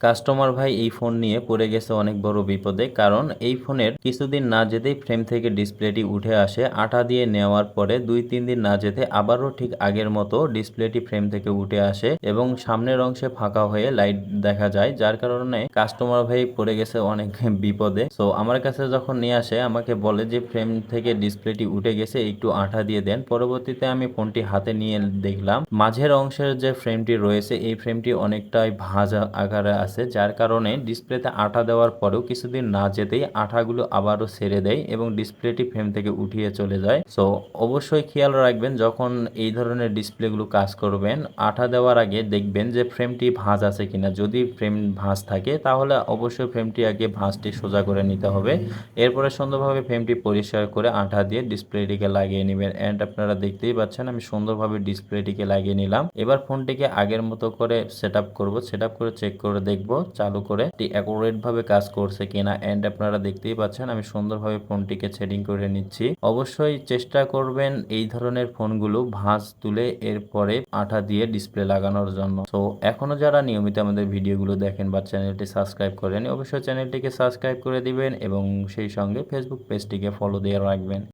Customer ভাই এই phone নিয়ে পড়ে গেছে অনেক বড় বিপদে, কারণ এই ফোনের কিছুদিন না যেতেই ফ্রেম থেকে ডিসপ্লেটি উঠে আসে। আঠা দিয়ে নেওয়ার পরে 2-3 দিন না যেতে আবারও ঠিক আগের মতো ডিসপ্লেটি ফ্রেম থেকে উঠে আসে এবং সামনের অংশে ফাঁকা হয়ে লাইট দেখা যায়, যার কারণে কাস্টমার ভাই পড়ে গেছে অনেক বিপদে। সো আমার কাছে যখন নিয়ে আসে আমাকে বলে যে ফ্রেম থেকে ডিসপ্লেটি উঠে গেছে, একটু আঠা দিয়ে দেন। পরবর্তীতে আমি ফোনটি হাতে নিয়ে দেখলাম মাঝের অংশের যে ফ্রেমটি রয়েছে এই ফ্রেমটি অনেকটাই ভাঁজ আকারে আছে, যার কারণে ডিসপ্লেতে আঠা দেওয়ার পরেও কিছুদিন না যেতেই আঠাগুলো আবারও ছেড়ে দেয় এবং ডিসপ্লেটি ফ্রেম থেকে উঠিয়ে চলে যায়। সো অবশ্যই খেয়াল রাখবেন যখন এই ধরনের ডিসপ্লেগুলো কাজ করবেন, আঠা দেওয়ার আগে দেখবেন যে ফ্রেমটি ভাঁজ আছে কিনা। যদি ফ্রেম ভাঁজ থাকে তাহলে অবশ্যই ফ্রেমটি আগে ভাঁজটি সোজা করে নিতে হবে। এরপরে সুন্দরভাবে ফ্রেমটি পরিষ্কার করে আঠা দিয়ে ডিসপ্লেটিকে লাগিয়ে নেবেন। এন্ড আপনারা দেখতেই পাচ্ছেন আমি সুন্দরভাবে ডিসপ্লেটিকে লাগিয়ে নিলাম। এবার ফোনটিকে আগের মতো করে সেট আপ করবো। সেট আপ করে চেক করে দেখব চালু করে অ্যাকুরেট ভাবে কাজ করছে কিনা। এন্ড আপনারা দেখতেই পাচ্ছেন আমি সুন্দরভাবে ফোনটিকে সেটিং করে নিচ্ছি। অবশ্যই চেষ্টা করবেন এই ধরনের ফোনগুলো ভাঁজ তুলে এরপরে আঠা দিয়ে ডিসপ্লে লাগানোর জন্য। তো এখনো যারা নিয়মিত আমাদের ভিডিওগুলো দেখেন বা চ্যানেলটি সাবস্ক্রাইব করেন, অবশ্যই চ্যানেলটিকে সাবস্ক্রাইব করে দিবেন এবং সেই সঙ্গে ফেসবুক পেজটিকে ফলো দিয়ে রাখবেন।